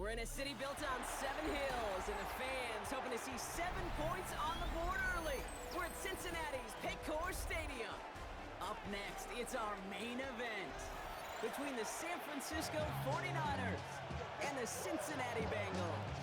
We're in a city built on 7 hills, and the fans hoping to see 7 points on the board early. We're at Cincinnati's Paycor Stadium. Up next, it's our main event between the San Francisco 49ers and the Cincinnati Bengals.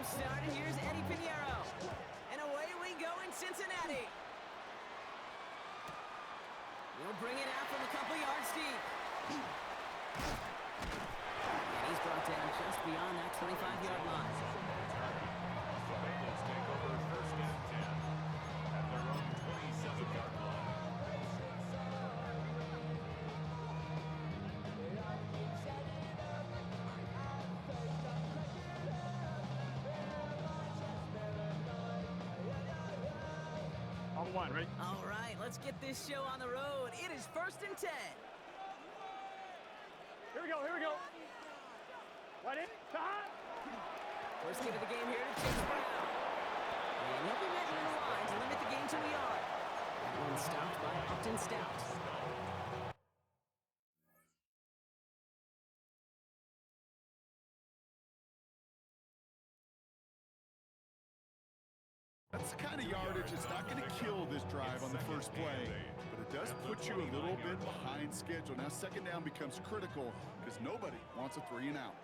Started. Here's Eddie Pinheiro. And away we go in Cincinnati. He'll bring it out from a couple yards deep. And he's brought down just beyond that 25-yard line. The Bengals take over first and 10 at their own 27-yard line. One, right? All right, let's get this show on the road. It is 1st and 10. Here we go, here we go. Right in, time. First kick of the game here to Chase Brown. And he'll be ready in the line to limit the game to a yard. That one stopped by Upton Stout. That's the kind of yardage that's not going to kill this drive on the first play, but it does put you a little bit behind schedule. Now second down becomes critical because nobody wants a 3 and out.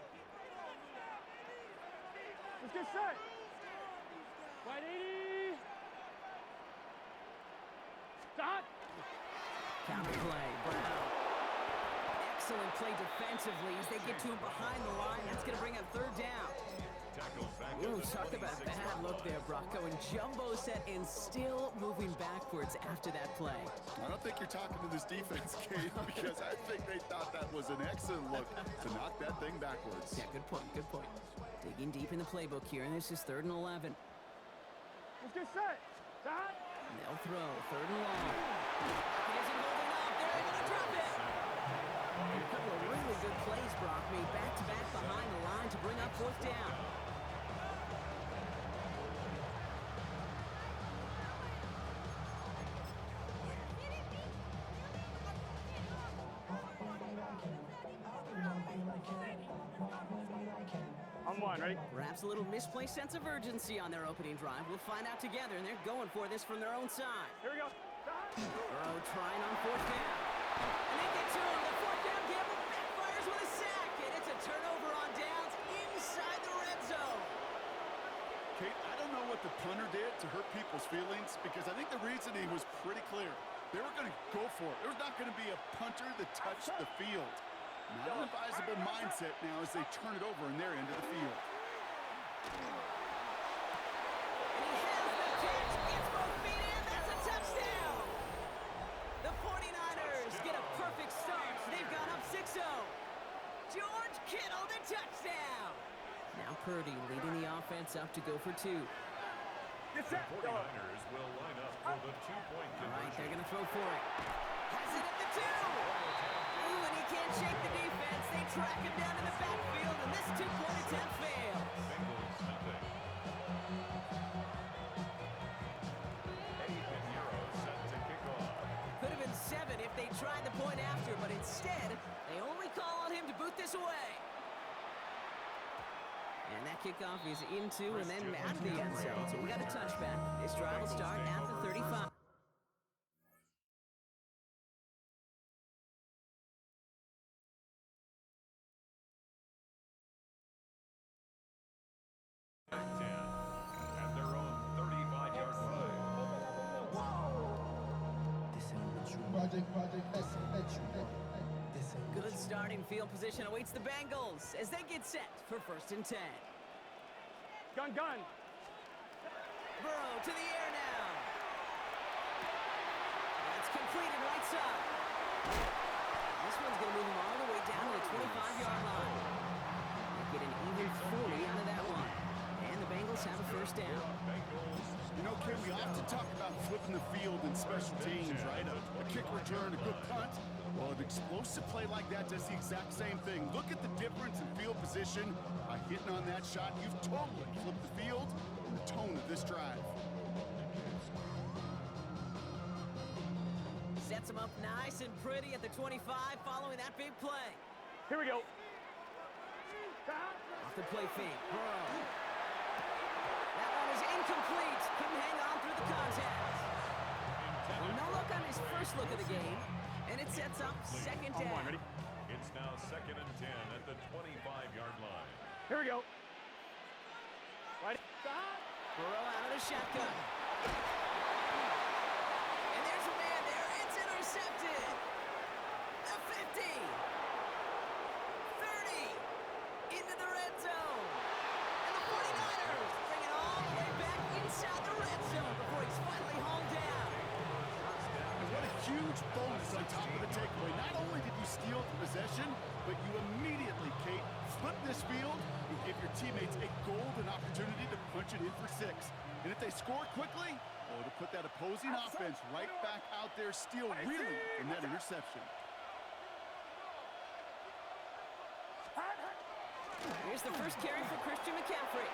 Let's get set. Right 80. Stop. Counter play, Brown. Excellent play defensively as they get to him behind the line. That's going to bring up 3rd down. Ooh, talk about a bad look there, Brock. Going jumbo set and still moving backwards after that play. I don't think you're talking to this defense, Kate, because I think they thought that was an excellent look to knock that thing backwards. Yeah, good point, good point. Digging deep in the playbook here, and this is 3rd and 11. Let's get set. Stop. They'll throw, 3rd and long. He isn't holding up. They're able to drop it. And a couple of really good plays, Brock, made back-to-back behind the line to bring up 4th down. On one, right? Perhaps a little misplaced sense of urgency on their opening drive. We'll find out together, and they're going for this from their own side. Here we go. Burrow trying on 4th down. And they get to him. The 4th down gamble backfires with a sack, and it's a turnover on downs inside the red zone. Kate, I don't know what the punter did to hurt people's feelings because I think the reasoning was pretty clear. They were going to go for it. There's not going to be a punter that touched the field. Not an advisable mindset now as they turn it over in their end of the field. And he has the catch. Gets both feet in. That's a touchdown. The 49ers get a perfect start. They've gone up 6-0. George Kittle, the touchdown. Now Purdy leading the offense up to go for 2. The 49ers will line up for the 2-point conversion. All right, they're going to throw for it. Has it at the 2. Ooh, and he can't shake the defense. They track him down in the backfield, and this 2-point attempt fails. Bengals nothing. Eddie Pinheiro set to kick off. Could have been 7 if they tried the point after, but instead, they only call on him to boot this away. And that kickoff is into and then out of the end zone. So we got a touchback. This drive will start at the 35. At their own 35-yard line. Good starting field position awaits the Bengals as they get set for 1st and 10. Gun. Burrow to the air now. That's completed right side. This one's going to move him all the way down to the 25-yard line. They get an even 40 out of that one. And the Bengals have a 1st down. You know, Kim, we often to talk about flipping the field in special teams, right? A kick return, a good punt. Well, an explosive play like that does the exact same thing. Look at the difference in field position. By hitting on that shot, you've totally flipped the field and the tone of this drive. Sets him up nice and pretty at the 25 following that big play. Here we go. Off the play fake. Burrow. That one is incomplete. Couldn't hang on through the contact. Well, no look on his first look of the game. And it sets up second down. Ready? It's now 2nd and 10 at the 25-yard line. Here we go. Right. Burrow out of the shotgun. And there's a man there. It's intercepted. The 50. 30. Into the red zone. And the 49ers bring it all the way back inside the red zone before he's finally hauled down. And what a huge bonus on top of the takeaway. Not only did you steal the possession, but you immediately, Kate, flip this field and give your teammates a golden opportunity to punch it in for 6. And if they score quickly, well, it'll put that opposing offense right back out there, still reeling from that interception. Here's the first carry for Christian McCaffrey.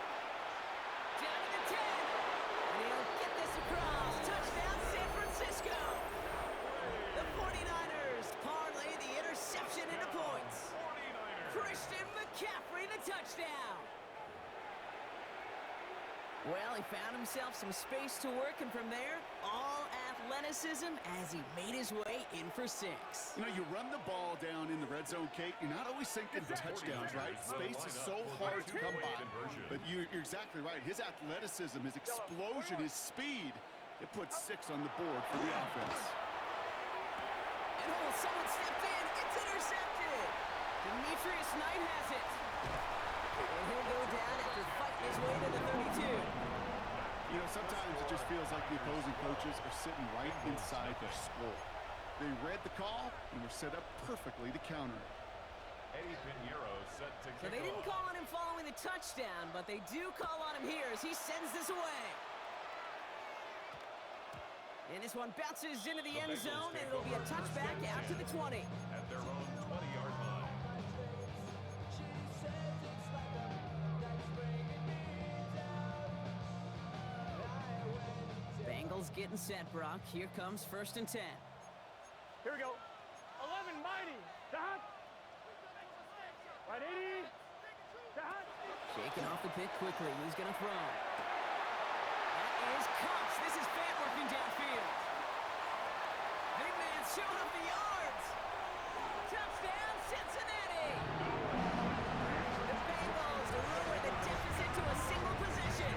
Down to the 10. And he'll get this across. Touchdown, San Francisco. The 49ers parlay the interception into points. Christian McCaffrey, the touchdown. Well, he found himself some space to work, and from there, all athleticism as he made his way in for 6. You know, you run the ball down in the red zone, Kate, you're not always thinking touchdowns, right? Space is so hard to come by. But you're exactly right. His athleticism, his explosion, his speed, it puts 6 on the board for the offense. And oh, someone stepped in. It's intercepted. Demetrius Knight has it. And he'll go down after fighting his way to the 32. You know, sometimes it just feels like the opposing coaches are sitting right inside their skull. They read the call and were set up perfectly to counter it. Eddie Pinheiro set to So they didn't call on him following the touchdown, but they do call on him here as he sends this away. And this one bounces into the end zone, and it'll be a touchback out to the 20. at their own 20-yard line. Bengals getting set, Brock. Here comes 1st and 10. Here we go. 11 mighty. Dot. Right 80. Dot. Shaking off the pick quickly. Who's going to throw? That is Cox. This is Fant working downfield. Big man showing up the yards. Touchdown, Cincinnati. The Bengals lower the deficit to a single possession.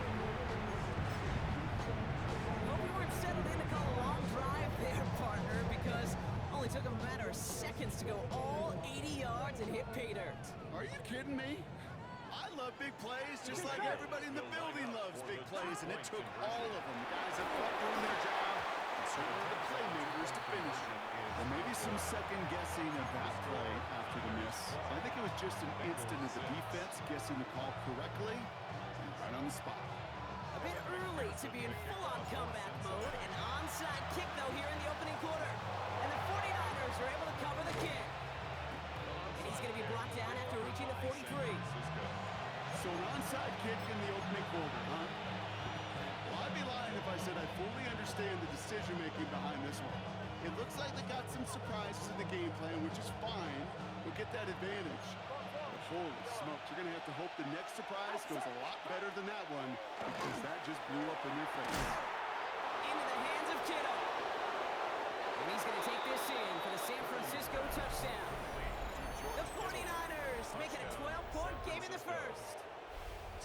Hope you weren't settled in to call a long drive there, partner, because only took them a matter of seconds to go all 80 yards and hit pay dirt. Are you kidding me? I love big plays just like everybody in the building loves big plays, and it took all of them. Guys up front doing their job, and certainly the playmakers to finish it. Or maybe some second guessing of that play after the miss. I think it was just an instant of the defense guessing the call correctly and right on the spot. A bit early to be in full-on comeback mode. An onside kick, though, here in the opening quarter. And the 49ers are able to cover the kick. And he's going to be brought down after reaching the 43. So an onside kick in the opening quarter, huh? Well, I'd be lying if I said I fully understand the decision-making behind this one. It looks like they got some surprises in the game plan, which is fine. We'll get that advantage. But holy smokes, you're going to have to hope the next surprise goes a lot better than that one, because that just blew up in your face. Into the hands of Kittle. And he's going to take this in for the San Francisco touchdown. The 49ers make it a 12-point game in the first.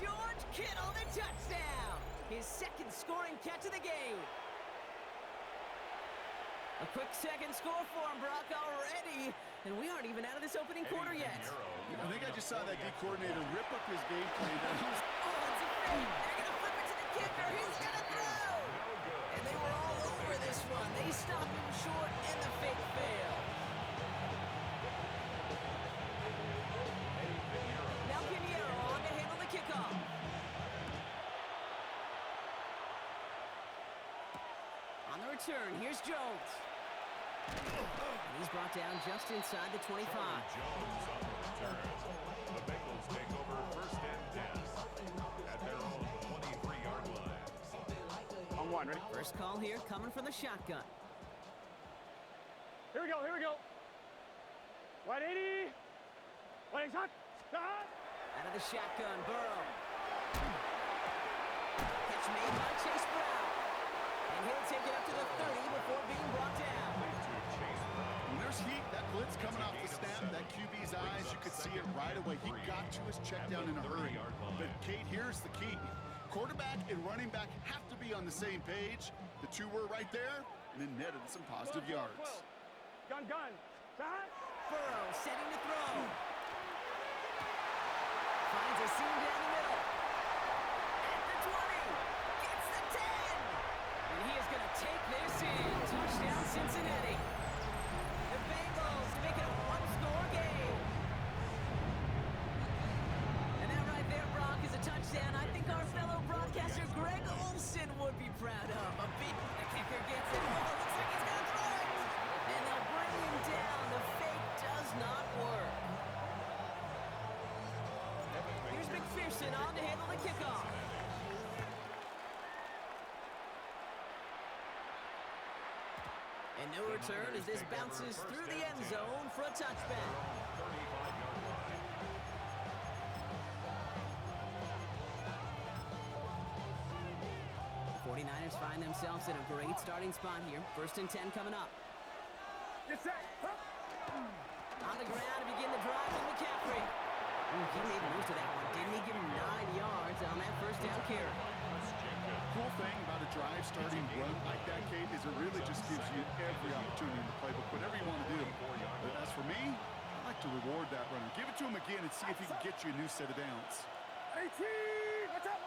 George Kittle, the touchdown. His second scoring catch of the game. A quick second score for him, Brock, already. And we aren't even out of this opening quarter yet. I think I just saw that D coordinator rip up his game plan. Oh, it's a fake. They're going to flip it to the kicker. He's going to throw. And they were all over this one. They stopped him short, and the fake failed. Now Pinheiro on to handle the kickoff. On the return, here's Jones. And he's brought down just inside the 25. Jones on the return. The Bengals take over first and 10 at their own 23-yard line. On one, ready? First call here coming from the shotgun. Here we go, here we go. 180. 180 shot. Shot. Out of the shotgun, Burrow. Catch made by Chase Brown. And he'll take it up to the 30 before being brought down. When there's heat, that blitz coming off the snap, that QB's eyes, you could see it right away. He got to his check down in a hurry. But, Kate, here's the key. Quarterback and running back have to be on the same page. The two were right there, and then netted some positive yards. Gun. Shot. Burrow setting to throw. Finds a seam down the middle. At the 20. Gets the 10. And he is going to take this in. Touchdown, Cincinnati. The Bengals make it a one-score game. And that right there, Brock, is a touchdown I think our fellow broadcaster Greg Olson would be proud of. A big kicker gets it. Oh, looks like he's going to throw it. And they'll bring him down. The fake does not work. Here's McPherson on to handle the kickoff. And no return as this bounces through the end zone for a touchback. 35-yard line. The 49ers find themselves in a great starting spot here. First and 10 coming up. Get set. Huh. On the ground to begin the drive with McCaffrey. Ooh, he made most of that one. Didn't he give him 9 yards on that first down carry? Cool thing about a drive starting run like that, Kate, is it really just gives you every opportunity in the playbook, whatever you want to do. But as for me, I like to reward that runner. Give it to him again and see if he can get you a new set of downs. 18. What's up?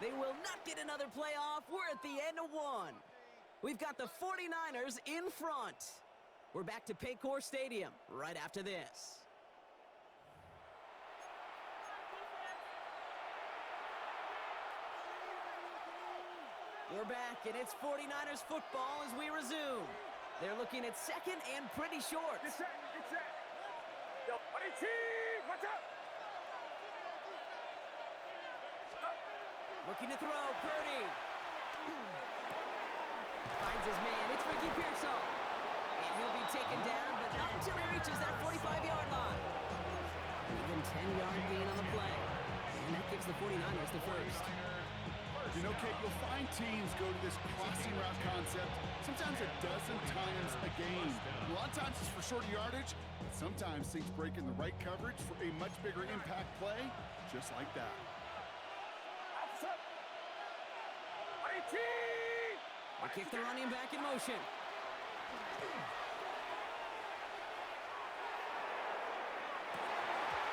They will not get another play off. We're at the end of one. We've got the 49ers in front. We're back to Paycor Stadium right after this. We're back, and it's 49ers football as we resume. They're looking at second and pretty short. Get set. Yo, 18. What's up? Looking to throw, Purdy. Finds his man, it's Ricky Pearsall. And he'll be taken down, but not until he reaches that 45-yard line. Even 10-yard gain on the play. And that gives the 49ers the first. You know, Kate, you'll find teams go to this crossing route concept sometimes a dozen times a game. A lot of times it's for shorter yardage, but sometimes things break in the right coverage for a much bigger impact play, just like that. They kick the running back in motion.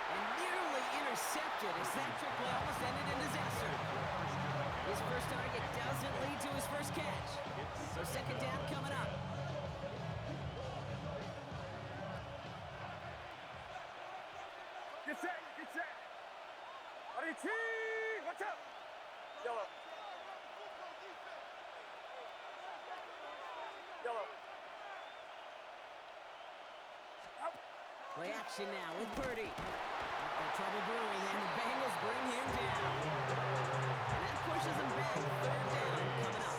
And nearly intercepted as that trick play almost ended in disaster. His first target doesn't lead to his first catch. So second down coming up. Get set. 18. What's up? Yellow. Play action now with Purdy. Trouble brewing, and the Bengals bring him down. And that pushes him back. Third down coming up.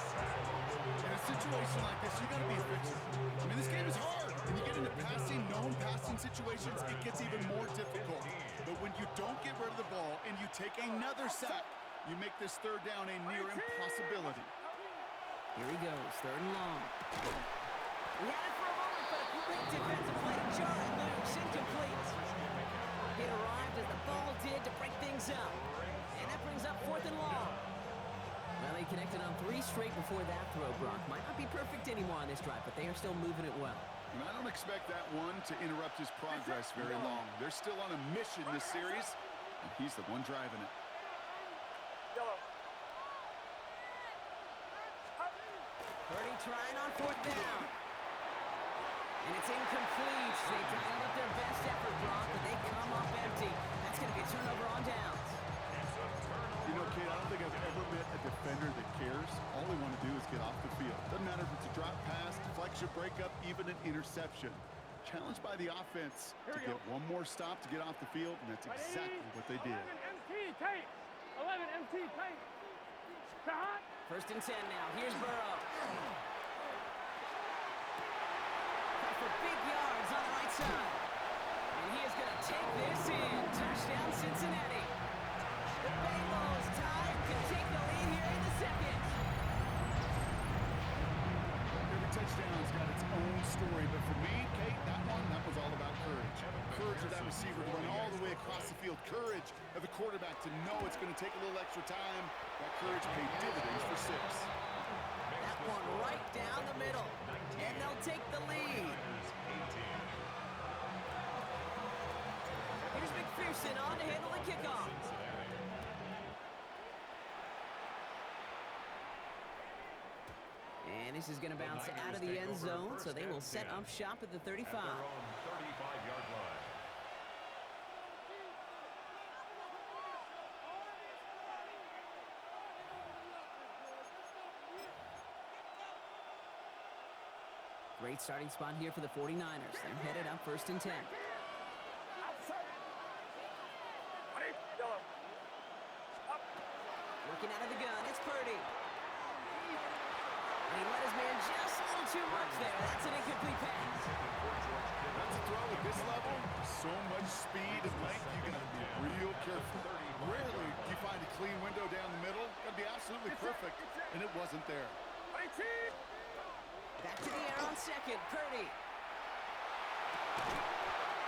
In a situation like this, you got to be efficient. I mean, this game is hard. When you get into known passing situations, it gets even more difficult. But when you don't get rid of the ball and you take another sack, you make this third down a near impossibility. Here he goes, third and long. He had it for a moment, but a great defensive play to jar it loose, incomplete. It arrived as the ball did to break things up. And that brings up fourth and long. Well, they connected on 3 straight before that throw, Brock. Might not be perfect anymore on this drive, but they are still moving it well. And I don't expect that one to interrupt his progress very long. They're still on a mission this series, and he's the one driving it. Purdy trying on fourth down. And it's incomplete. They dialed up their best effort, Brock, but they come up empty. That's going to be a turnover on downs. You know, Kate, I don't think I've ever met a defender that should break up even an interception. Challenged by the offense to get one more stop to get off the field, and that's exactly what they did. 11 MT tape. 11 MT tape. Shot. 1st and 10 now. Here's Burrow. Cut for big yards on the right side. And he is going to take this in. Touchdown, Cincinnati. The Bengals tied can take the lead here in the second. Every touchdown's got its own story, but for me, Kate, that was all about courage. Courage of that receiver to run all the way across the field. Courage of the quarterback to know it's going to take a little extra time. That courage paid dividends for 6. That one right down the middle. And they'll take the lead. Here's McPherson on to handle the kickoff. And this is going to bounce out of the end zone, so they will set up shop at the 35. At their own 35-yard line. Great starting spot here for the 49ers. They're headed up 1st and 10. Working out of the gun, it's Purdy. And he let his man just a little too much there. That's an incomplete pass. That's a throw at this level. So much speed and length, you got to be real careful. Rarely do you find a clean window down the middle. Got to be absolutely perfect, and it wasn't there. Back to the air on second. Purdy.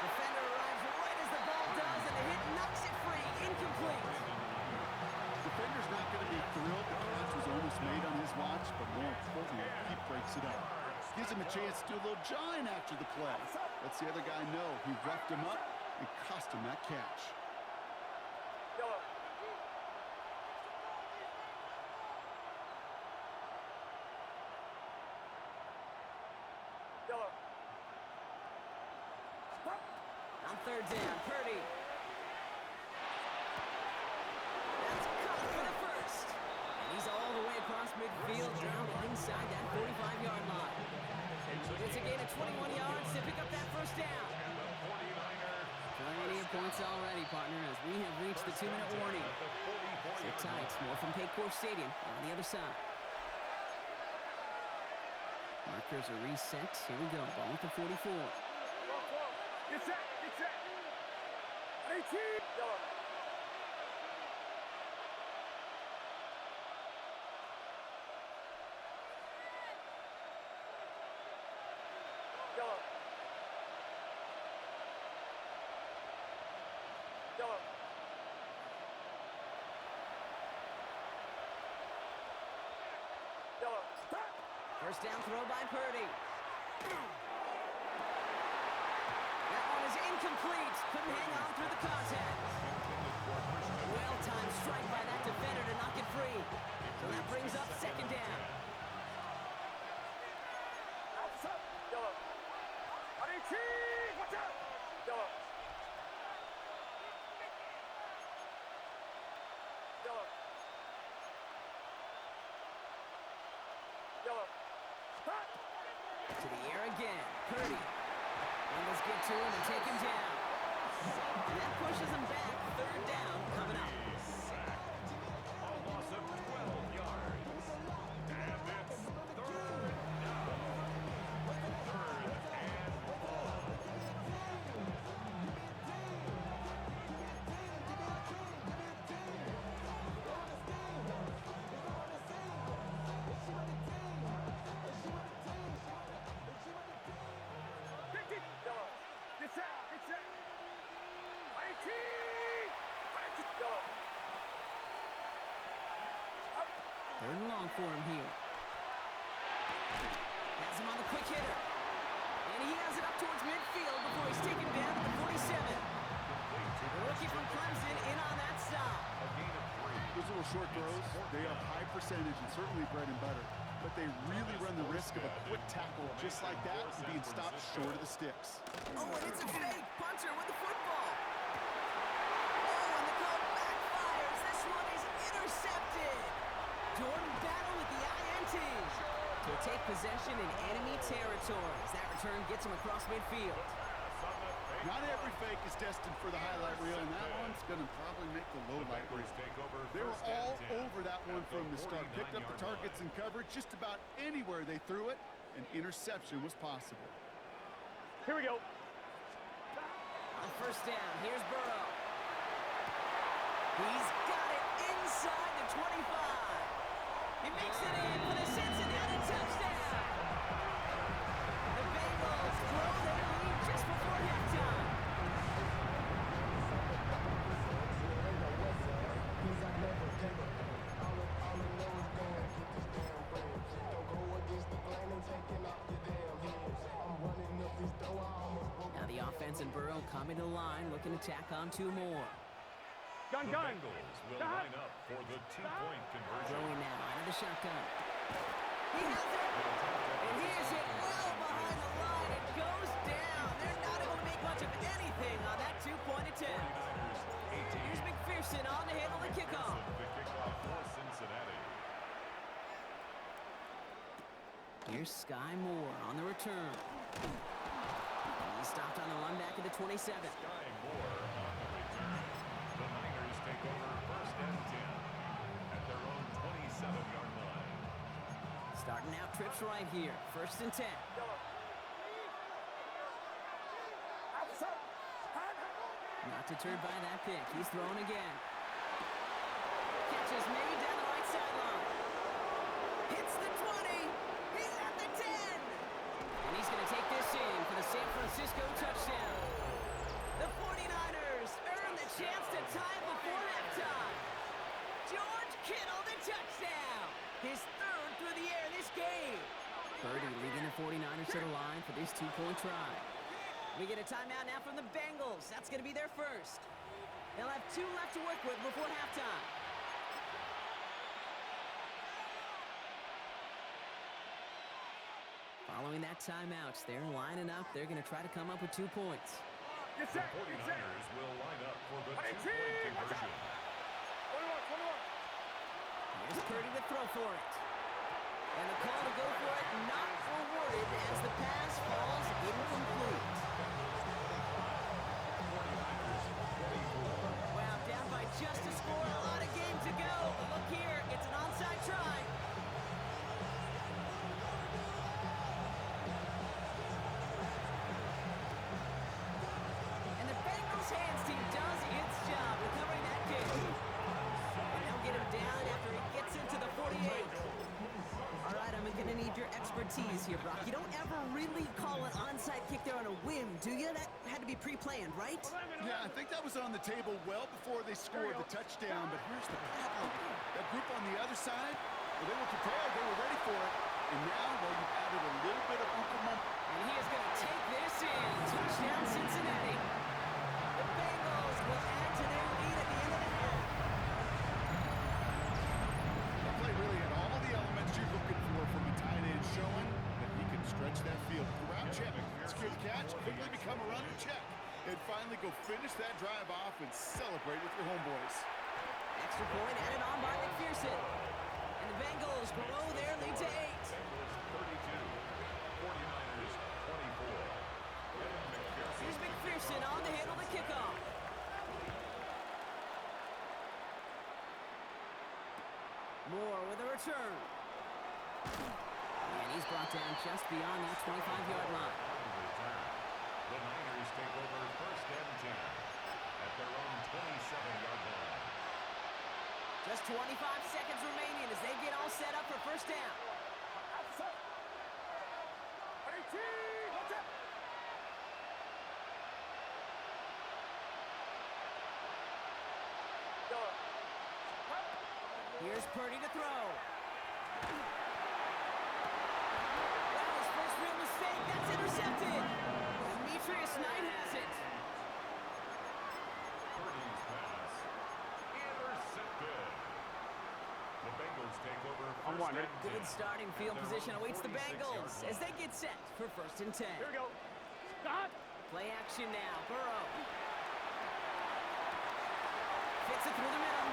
Defender arrives right as the ball does, and the hit knocks it free. Incomplete. Defender's not going to be thrilled the catch was almost made on his watch, but more importantly, he breaks it up. Gives him a chance to do a little jawing after the play. Lets the other guy know he roughed him up and cost him that catch. On 3rd down, Purdy. That's caught for the first. And he's all the way across midfield, down inside that 45-yard line. It's a gain of 21 yards to pick up that 1st down. Plenty of points already, partner, as we have reached the 2-minute warning. Sit tight, more from Paycor Stadium on the other side. Markers are reset. Here we go, ball at the 44. Get set. Get set. 18. First down throw by Purdy. That one is incomplete. Couldn't hang on through the contact. Well-timed strike by that defender to knock it free. So that brings up 2nd down. Watch out. To the air again. Purdy. Bengals get to him and take him down. And that pushes him back. 3rd down coming up. A loss of 12 yards. And it's 3rd down. 3rd and long. Get set. Get set. 18. 3rd and long for him here. Has him on the quick hitter. And he has it up towards midfield before he's taken down at the 47. The rookie from Clemson in on that stop. A gain of 3. Those little short throws, they have high percentage and certainly bread and butter. But they really run the risk of a quick tackle just like that and being stopped short of the sticks. Oh, and it's a fake. Punter with the football. Oh, and the call backfires. This one is intercepted. Jordan Battle with the INT. Took take possession in enemy territory as that return gets him across midfield. Not every fake is destined for the highlight reel, and that one's going to probably make the low light reel. They were all over that one from the start. Picked up the targets and coverage just about anywhere they threw it. An interception was possible. Here we go. On first down, here's Burrow. He's got it inside the 25. He makes it in for the Cincinnati touchdown. The Bengals grow their lead just before halftime. Now the offense and Burrow coming to the line, looking to tack on 2 more. Gun. The Bengals will line up for the 2-point conversion. Throwing now out of the shotgun. He has it! And he is hit well behind the line. It goes down. They're not able to make much of anything on that 2-point attempt. Here's McPherson on to handle the kickoff. The kickoff for Cincinnati. Here's Sky Moore on the return. He stopped on the run back at the 27. Sky Moore on the return. The Niners take over first and 10 at their own 27-yard line. Starting out trips right here. First and 10. Not deterred by that pick. He's thrown again. Catch is made down the right sideline. Hits the 20. He's at the 10. And he's going to take this in for the San Francisco touchdown. The 49ers earn the chance to tie before halftime. George Kittle, the touchdown. His 3rd through the air this game. Purdy leading the 49ers to the line for this 2-point try. We get a timeout now from the Bengals. That's going to be their first. They'll have 2 left to work with before halftime. Following that timeout, they're lining up. They're going to try to come up with 2 points. The 49ers will line up for the 2-point conversion. 21. Here's Purdy to throw for it. And the call to go for it not rewarded as the pass falls incomplete. Wow, down by just a score. A lot of game to go. But look here, it's an onside try. And the Bengals hands team does its job recovering that kick. And they'll get him down after he gets into the 48. All right, I'm going to need your expertise here, Brock. You don't ever really call an onside kick there on a whim, do you? That had to be pre-planned, right? Yeah, I think that was on the table well before they scored the touchdown, but here's the problem. That group on the other side, well, they were prepared, they were ready for it, and now, well, you've added a little bit of Uncle Mump. And he is going to take this in. Touchdown, Cincinnati. The Bengals will add to their lead at the end of the half. That play really had all the elements you're looking for from a tight end, showing that he can stretch that field. Route check, secure the catch, quickly become a runner check, and finally go finish that drive off and celebrate with your homeboys. Extra point added on by McPherson. And the Bengals grow their lead to 8. Bengals 32, 49ers 24. Here's McPherson on to handle the kickoff. Moore with a return. And he's brought down just beyond that 25-yard line. The Niners take over first and 10 at their own 27-yard line. Just 25 seconds remaining as they get all set up for first down. Here's Purdy to throw. That was first real mistake. That's intercepted. Demetrius Knight has it. Purdy's pass intercepted. The Bengals take over first and 10. Good starting field at their position own awaits the 46-yard Bengals as line. they get set for first and 10. Here we go. Stop. Play action now. Burrow. Fits it through the middle.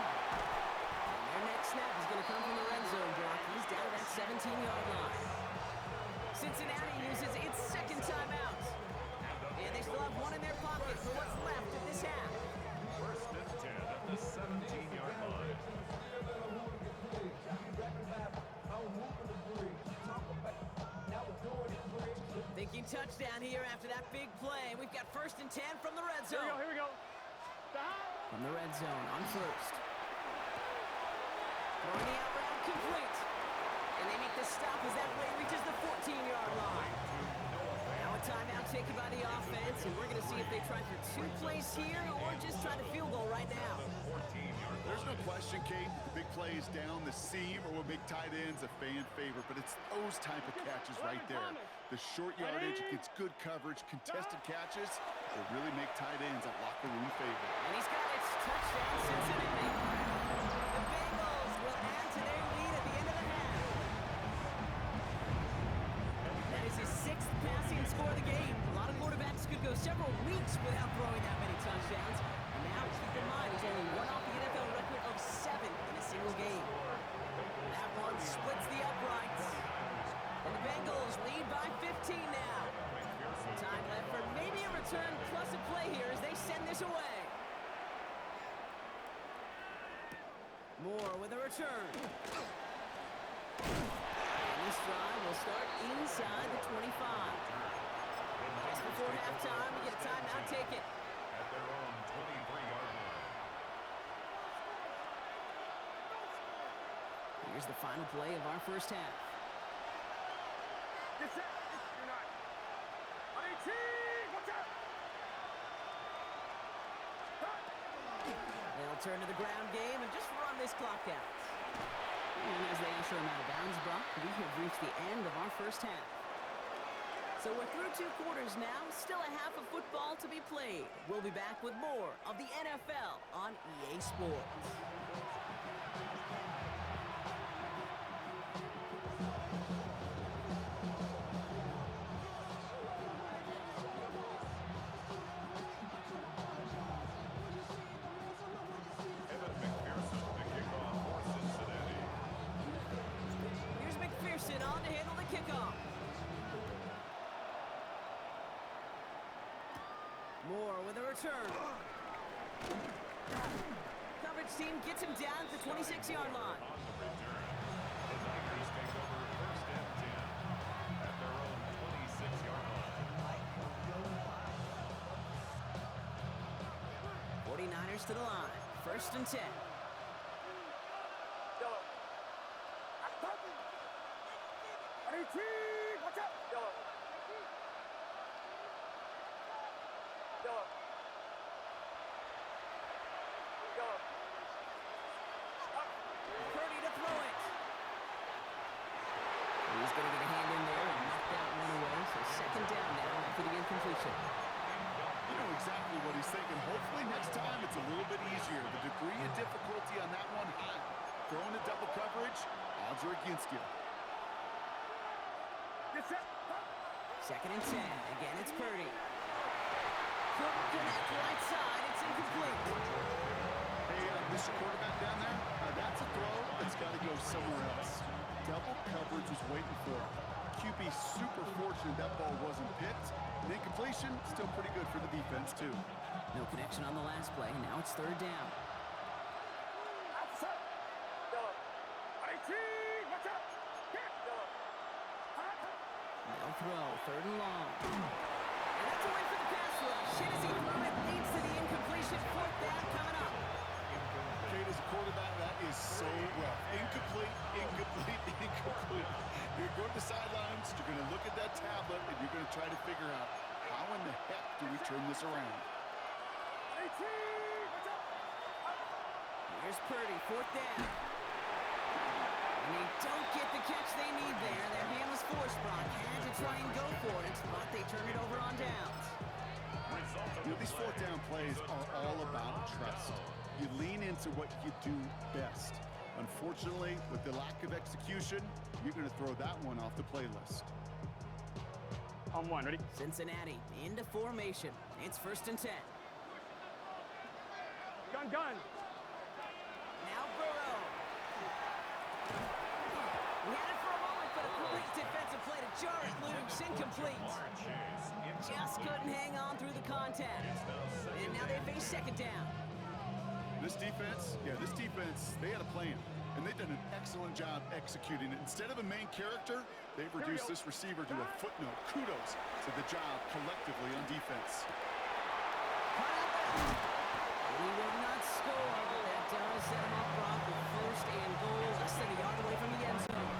And their next snap is going to come from the red zone, Brock. He's down at that 17-yard line. touchdown here after that big play. We've got 1st and 10 from the red zone. Here we go. From the red zone on 1st. Throwing the out route complete. And they make the stop as that play reaches the 14-yard line. Now a timeout taken by the offense, and we're going to see if they try for 2 plays here or just try the field goal right now. There's no question, Kate, the big play is down the seam or what make tight ends a fan favorite, but it's those type of catches right there. The short yardage against good coverage, contested catches will really make tight ends a locker room favorite. And he's got it. Touchdown, Cincinnati. The Bengals will add to their lead at the end of the half. That is his 6th passing score of the game. A lot of quarterbacks could go several weeks without throwing that many touchdowns. And now, keep in mind, he's only one off the NFL record of 7 in a single game. That one splits the uprights. And the Bengals lead by 15 now. Time left for maybe a return plus a play here as they send this away. Moore with a return. And this drive will start inside the 25. Just before halftime, we get a timeout taken. At their own 23-yard line. Here's the final play of our first half. Get set. You're not. 18. Watch out. They'll turn to the ground game and just run this clock out. And as they usher him out of bounds, Brock, we have reached the end of our first half. So we're through 2 quarters now, still a half of football to be played. We'll be back with more of the NFL on EA Sports. Evan McPherson to kick off for Cincinnati. Here's McPherson on to handle the kickoff. Moore with a return. Coverage team gets him down at the 26-yard line. On the return, the Niners take over 1st and 10 at their own 26-yard line. 49ers to the line. 1st and 10. Yellow. 18. Watch out. Yellow. Yellow. Yellow. Purdy to throw it. He's going to get a hand in there and knock that one away. So 2nd down now after the incompletion. You know exactly what he's thinking. Hopefully next time it's a little bit easier. The degree of difficulty on that one high. Throwing to double coverage, odds are against you. Get set. 2nd and 10. Again, it's Purdy. Couldn't connect right side. It's incomplete. Hey, Mr. Quarterback down there, that's a throw that's got to go somewhere else. Double coverage was waiting for him. QB super fortunate that ball wasn't picked. And incompletion, still pretty good for the defense, too. No connection on the last play. Now it's 3rd down. Outside. Yellow. 18. Watch out. Yellow. They'll throw. 3rd and long. And that's away for the pass rush. And as he threw it, leads to the incompletion. 4th down coming up. Kate, as a quarterback, that is so rough. Incomplete, incomplete, incomplete. You're going to the sidelines, you're going to look at that tablet, and you're going to try to figure out how in the heck do we turn this around. 18. Watch out. Here's Purdy. 4th down. And they don't get the catch they need there. Their hand was forced, Brock. Had to try and go for it, but they turn it over on downs. You know, these 4th down plays are all about trust. You lean into what you do best. Unfortunately, with the lack of execution, you're going to throw that one off the playlist. On 1. Ready? Cincinnati into formation. It's 1st and 10. Gun. Now Burrow. We had it for a moment, but a great defensive play to jar it loose. Incomplete. Just couldn't hang on through the contact. And now they face 2nd down. This defense, they had a plan. and they've done an excellent job executing it. Instead of a main character, they've reduced this receiver to a footnote. Kudos to the job collectively on defense. He will not score, but that does set him up, Brock, with first and goal, less than a yard away from the end zone.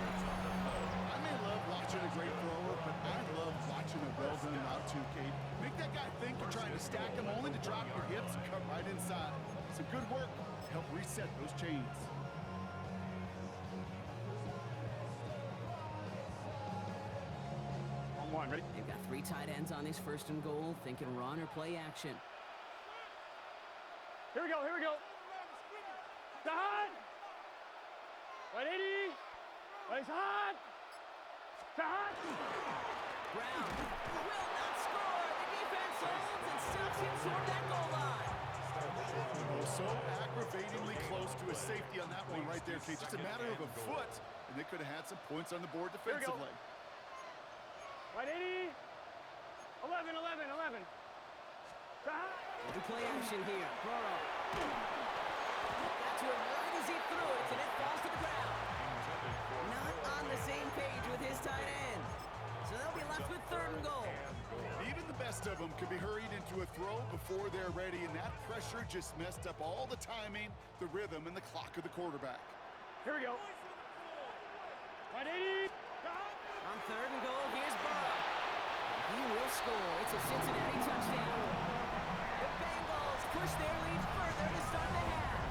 I may love watching a great thrower, but I love watching a well-done route too, Kate. Make that guy think you're trying to stack him only to drop your hips and cut right inside. Some good work to help reset those chains. On one, ready? They've got 3 tight ends on this first and goal, thinking run or play action. Here we go, here we go. Sahad! 180! Play Sahad! Sahad! Brown will not score. The defense holds and stops him toward that goal line. Oh, so aggravatingly close to a safety on that one right there, Kate. Just a matter of a foot, and they could have had some points on the board defensively. 180! 11, 11, 11. Sahad! The play action here. Burrow. Got to him right as he threw it, and it falls to the ground. Not on the same page with his tight end. So they'll be left with 3rd and goal. Even the best of them could be hurried into a throw before they're ready, and that pressure just messed up all the timing, the rhythm, and the clock of the quarterback. Here we go. 180! On 3rd and goal, here's Burrow. He will score. It's a Cincinnati touchdown. The Bengals push their lead further to start the half.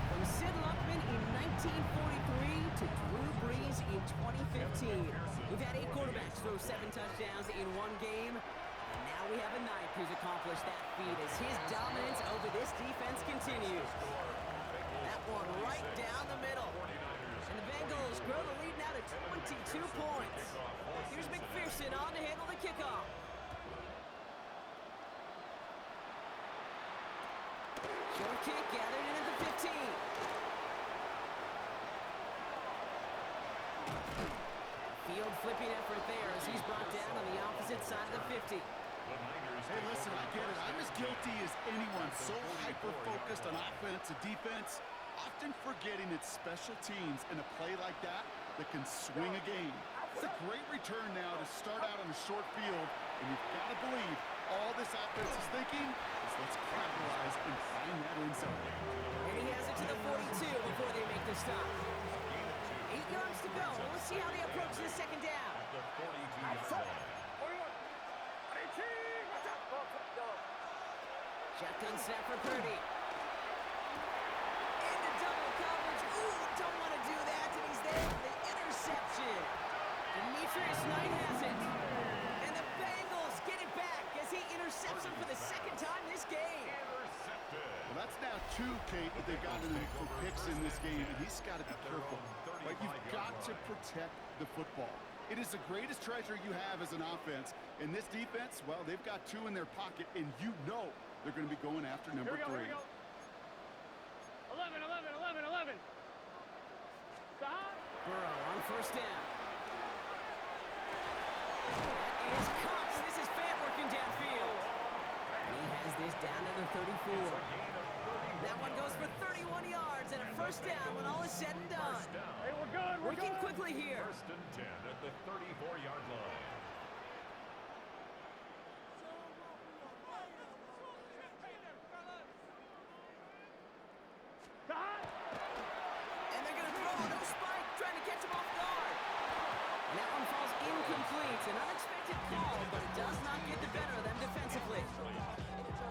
From Sid Luckman in 1943 to Drew Brees in 2015. We've had 8 quarterbacks throw 7 touchdowns in one game. And now we have a 9th who's accomplished that feat as his dominance over this defense continues. That one right down the middle. And the Bengals grow the lead now to 22 points. Here's McPherson on to handle the kickoff. Short kick gathered in at the 15. Field flipping effort there as he's brought down on the opposite side of the 50. Hey, listen, I get it. I'm as guilty as anyone. So hyper-focused on offense and defense, often forgetting it's special teams in a play like that that can swing a game. It's a great return now to start out on a short field, and you've got to believe all this offense is thinking is let's capitalize and find that end zone. And he has it to the 42 before they make the stop. 8 yards to go. Let's see how they approach the second down. Shotgun snap for Purdy. Into double coverage. Ooh, don't want to do that, and he's there for the interception. Demetrius Knight has it. And the Bengals get it back as he intercepts him for the 2nd time this game. Well, that's now 2, Kate, that they've gotten him for picks in this game, and he's got to be careful. Right? You've got to protect the football. It is the greatest treasure you have as an offense. And this defense, well, they've got 2 in their pocket, and you know they're going to be going after number 3. Here we go. 11, 11, 11, 11. Sahad. Burrow on 1st down. That is Cox. This is Fant working downfield. And he has this down to the 34. That one goes for 31 yards and a 1st down when all is said and done. Hey, we're good. We're Working good. quickly here. 1st and 10 at the 34-yard line. Sahad. And they're going to throw no spike, trying to catch him off guard. And that one falls incomplete. An unexpected call, but it does not get the better of them defensively.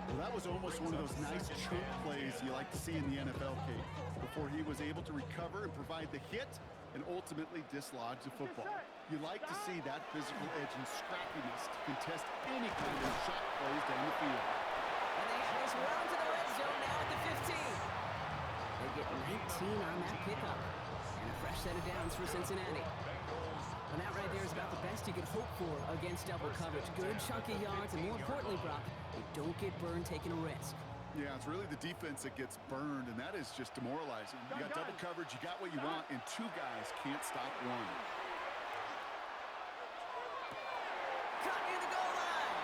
Well, that was almost one of those nice chunk plays you like to see in the NFL, Kate, before he was able to recover and provide the hit and ultimately dislodge the football. You like to see that physical edge and scrappiness to contest any kind of shot plays down the field. And they have this well into the red zone now at the 15. They get 19 on that pickup. And a fresh set of downs for Cincinnati. And that right there is about the best you could hope for against double coverage. Good chunky yards, and more importantly, Brock, they don't get burned taking a risk. Yeah, it's really the defense that gets burned, and that is just demoralizing. You got double coverage, you got what you want, and 2 guys can't stop one. Cut near the goal line.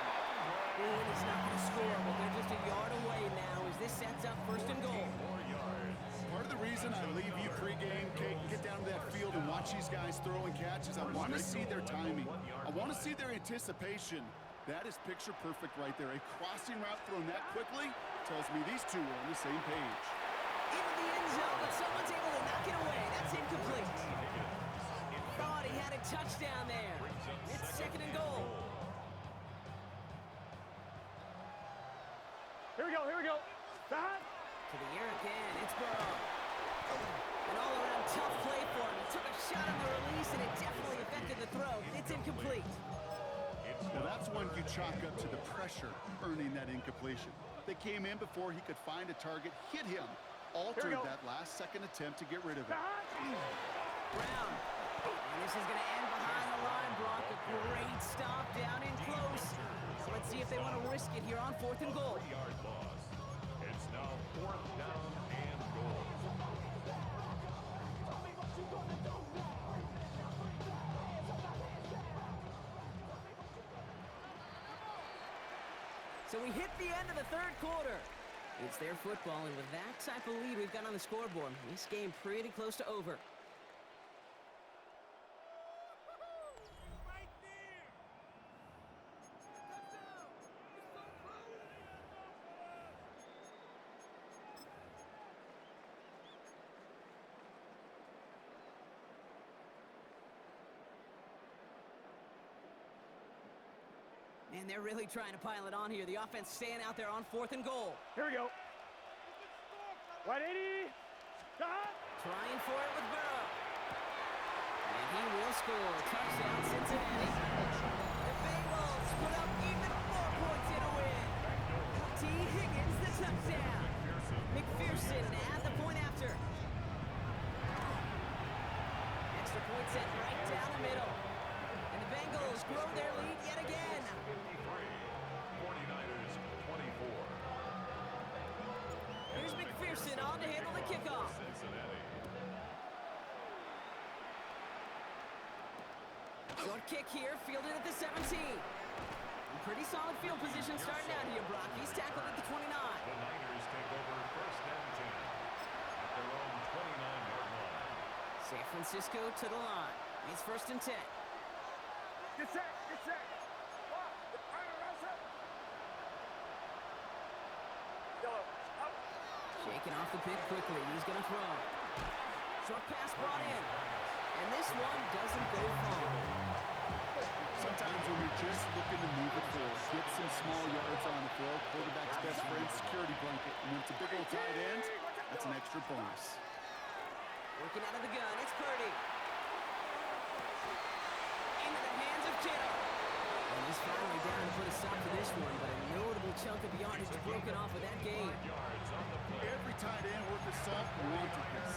Ooh, and he's not going to score, but they're just a yard away now as this sets up 1st and goal. 4 yards. Part of the reason I leave you pregame, Kate, and get down to that field and watch these guys throw and catch is I want to see their timing. I want to see their anticipation. That is picture perfect right there. A crossing route thrown that quickly tells me these two are on the same page. Into the end zone, but someone's able to knock it away. That's incomplete. Thought he had a touchdown there. It's second and goal. Here we go, here we go. Stop. To the air again, it's Burrow. An all-around tough play for him. He took a shot on the release, and it definitely affected the throw. It's incomplete. Well, that's when you chalk up to the pressure earning that incompletion. They came in before he could find a target, hit him, altered that last-second attempt to get rid of it. Brown. And this is going to end behind the line, Brock. A great stop down in close. So let's see if they want to risk it here on 4th and goal. 3-yard loss. It's now 4th down and goal. So we hit the end of the 3rd quarter. It's their football, and with that type of lead we've got on the scoreboard, this game pretty close to over. And they're really trying to pile it on here. The offense staying out there on 4th and goal. Here we go. 180. Stop. Trying for it with Burrow. And he will score. Touchdown, Cincinnati. The Bengals put up even more points in a win. T. Higgins, the touchdown. McPherson at the point after. Extra point set right down the middle. And the Bengals grow their lead yet again. 49ers 24. Here's McPherson on to handle the kickoff. Cincinnati. Short kick here, fielded at the 17. Pretty solid field position starting out here, Brock. He's tackled at the 29. The Niners take over 1st and 10 at their own 29-yard line. San Francisco to the line. It's 1st and 10. Get set, get set. Shaking off the pick quickly. He's going to throw. Short pass brought in. And this one doesn't go far. Sometimes when you're just looking to move it forward, get some small yards on the throw, quarterback's best friend, security blanket. And when it's a big old tight end, that's an extra bonus. Working out of the gun. It's Purdy. Into the hands of Kittle. And he's finally down to put a stop to this one, but a notable chunk of yardage broken off with that game. Every tight end worth of salt wanted this.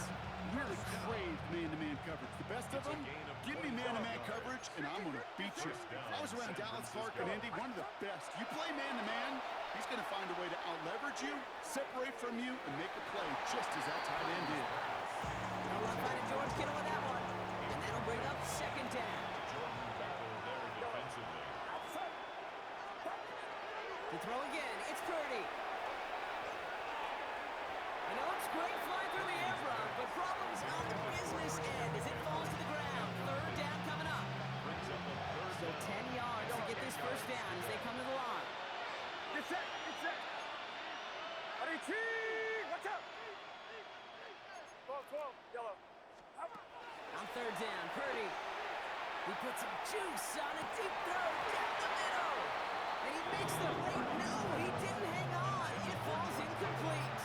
Really craved man-to-man coverage. The best of them, give me man-to-man coverage, and I'm going to beat you. I was around Dallas, Clark, and Indy, one of the best. You play man-to-man, he's going to find a way to out-leverage you, separate from you, and make a play just as that tight end did. No run by to George Kittle with that one. And that'll bring up 2nd down. To throw again, it's Purdy. And it looks great flying through the air, Brock, but problems on the business end as it falls to the ground. 3rd down coming up. So 10 yards to get this 1st down as they come to the line. Get set, get set. Watch out. 12, yellow. On 3rd down, Purdy. He puts some juice on a deep throw down the middle. And he makes the play. No, he didn't hang on. It falls incomplete.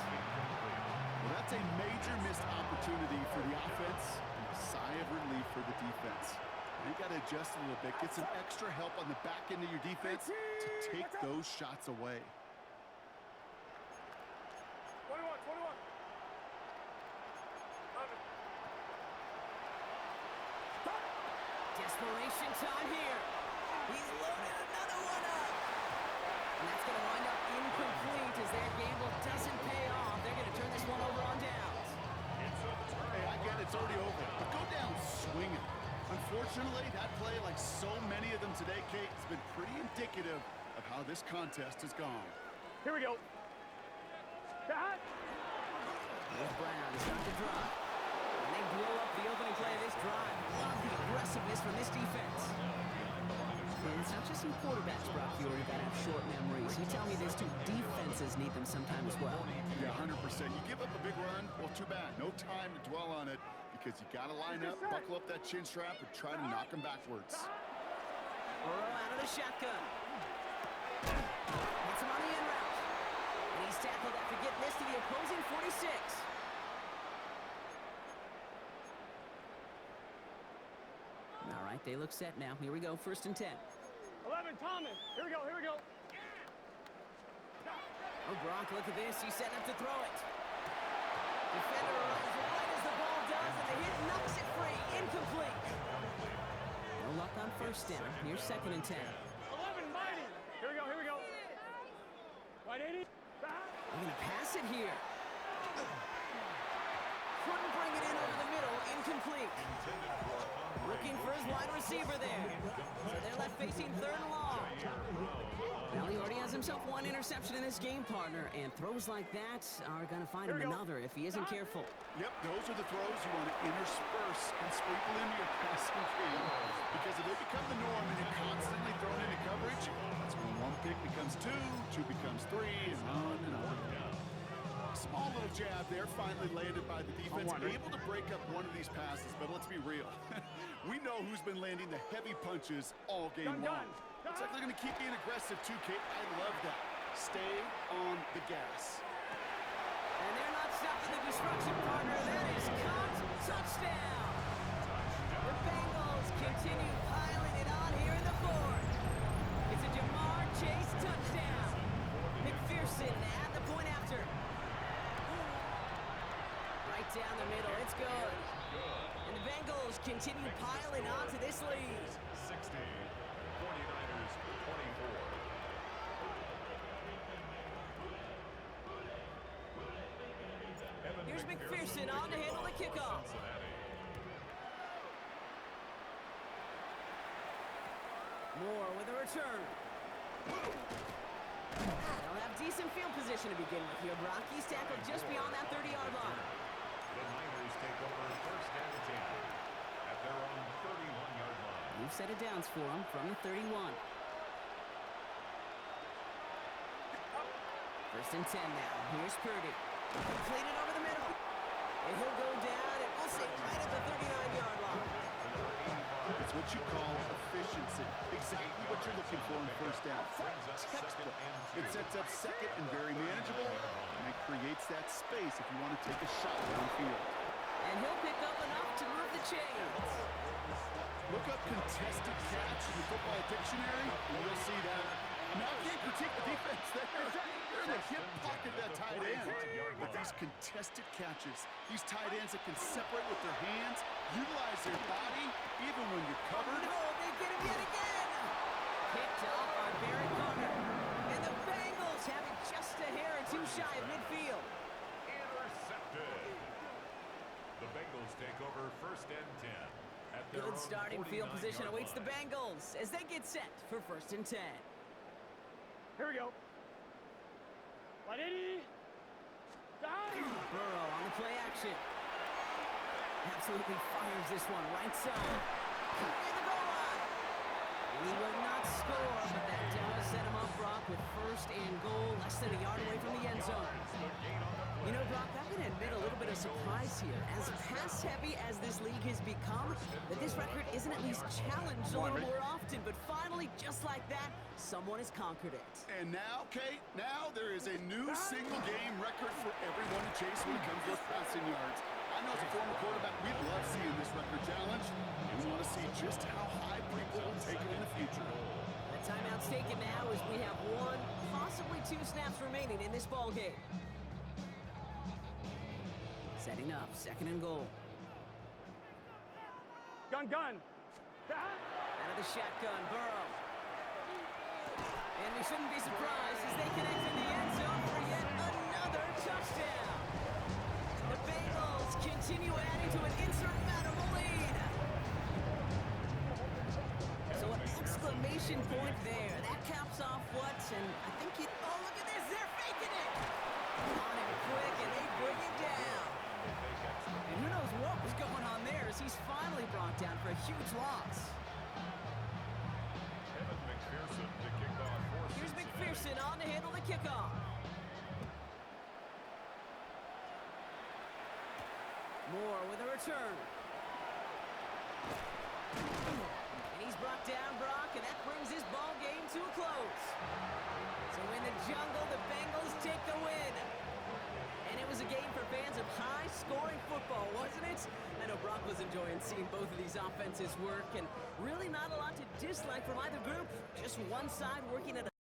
Well, that's a major missed opportunity for the offense and a sigh of relief for the defense. You got to adjust a little bit, get some extra help on the back end of your defense to take those shots away. 21. Desperation time here. He's loaded another one up. And that's going to wind up incomplete as their gamble doesn't pay off. They're going to turn this one over on downs. Hey, I get it, it's already over, but go down swinging. Unfortunately, that play, like so many of them today, Kate, has been pretty indicative of how this contest has gone. Here we go. Cut. Here's Brown to start the drive. And they blow up the opening play of this drive. Love the aggressiveness from this defense. And it's not just in quarterbacks, Brock, you got to have short memories. You tell me this too. Defenses need them sometime as well. Yeah, 100%. You give up a big run, well, too bad. No time to dwell on it because you got to line up, buckle up that chin strap, and try to knock them backwards. Burrow out of the shotgun. Gets him on the end route. And he's tackled after getting this to the opposing 46. All right, they look set now. Here we go, 1st and 10. 11, Thomas. Here we go, here we go. Oh, Brock, look at this. He's setting up to throw it. Defender arrives right as the ball does, and the hit knocks it free. Incomplete. No luck on 1st down. Here's 2nd and 10. 11, Mighty. Here we go, here we go. Right, 80. They're going to pass it here. Couldn't bring it in over the middle. Incomplete. Looking for his wide receiver there. So they're left facing 3rd and long. Well, he already has himself 1 interception in his game, partner, and throws like that are going to find him another if he isn't careful. Yep, those are the throws you want to intersperse and sprinkle into your passing game. Because if they become the norm and you're constantly thrown into coverage, that's when 1 pick becomes 2, 2 becomes 3, and on and on. Small little jab there, finally landed by the defense. Able to break up one of these passes, but let's be real. We know who's been landing the heavy punches all game long. Looks like they're going to keep being aggressive too, Kate. I love that. Stay on the gas. And they're not stopping the destruction, partner. That is caught. Touchdown. The Bengals continue piling it on here in the 4th. It's a Jamar Chase touchdown. McPherson at the point after. Right down the middle. It's good. And the Bengals continue piling on to this lead. 60. 49ers 24. Here's McPherson on to handle the kickoff. Moore with a return. They'll have decent field position to begin with here, Brock. He's tackled just beyond that 30-yard line. The Niners take over 1st and 10 at their own 31-yard line. New set of downs for him from the 31. 1st and 10 now. Here's Purdy. Completed over the middle. And he'll go down, and we'll say right at the 39-yard line. It's what you call efficiency. Exactly what you're looking for in 1st down. Textbook. It sets up 2nd and very manageable, and it creates that space if you want to take a shot downfield. And he'll pick up enough to move the chains. Look up contested catch in the football dictionary, and you'll see that. Now you can't critique the defense there. They're in the hip pocket of that tight end. But these contested catches, these tight ends that can separate with their hands, utilize their body, even when you're covered. No, they get him yet again. Picked off by Barrett Carter. And the Bengals have it just a hair or 2 shy of midfield. Intercepted. The Bengals take over 1st and 10 at their Good own starting field 49-yard position awaits the line. Bengals as they get set for 1st and 10. Here we go. Right, 80. Burrow on the play action. Absolutely fires this one right side. Coming in the goal line. And he will not score, but that does set him up, Brock, with 1st and goal, less than a yard away from the end zone. You know, Brock, I'm going to admit a little bit of surprise here. As pass-heavy as this league has become, that this record isn't at least challenged a little more often. But finally, just like that, someone has conquered it. And now, Kate, now there is a new single-game record for everyone to chase when it comes to those passing yards. I know as a former quarterback, we love seeing this record challenge, and we want to see just how high people will take it in the future. The timeout's taken now as we have 1, possibly 2 snaps remaining in this ball game. Setting up, 2nd and goal. Gun. Out of the shotgun, Burrow. And we shouldn't be surprised as they connect in the end zone for yet another touchdown. The Bengals continue adding to an insurmountable lead. So an exclamation point there. That caps off what? And I think oh, look at this. They're faking it. On him quick, and they bring it down. huge loss. Evan McPherson to kick off for Here's Cincinnati. McPherson on to handle the kickoff. Moore with a return. And he's brought down, Brock, and that brings his ball game to a close. So in the jungle, the Bengals take the win. And it was a game for fans of high-scoring football, wasn't it? I know Brock was enjoying seeing both of these offenses work, and really not a lot to dislike from either group. Just one side working at a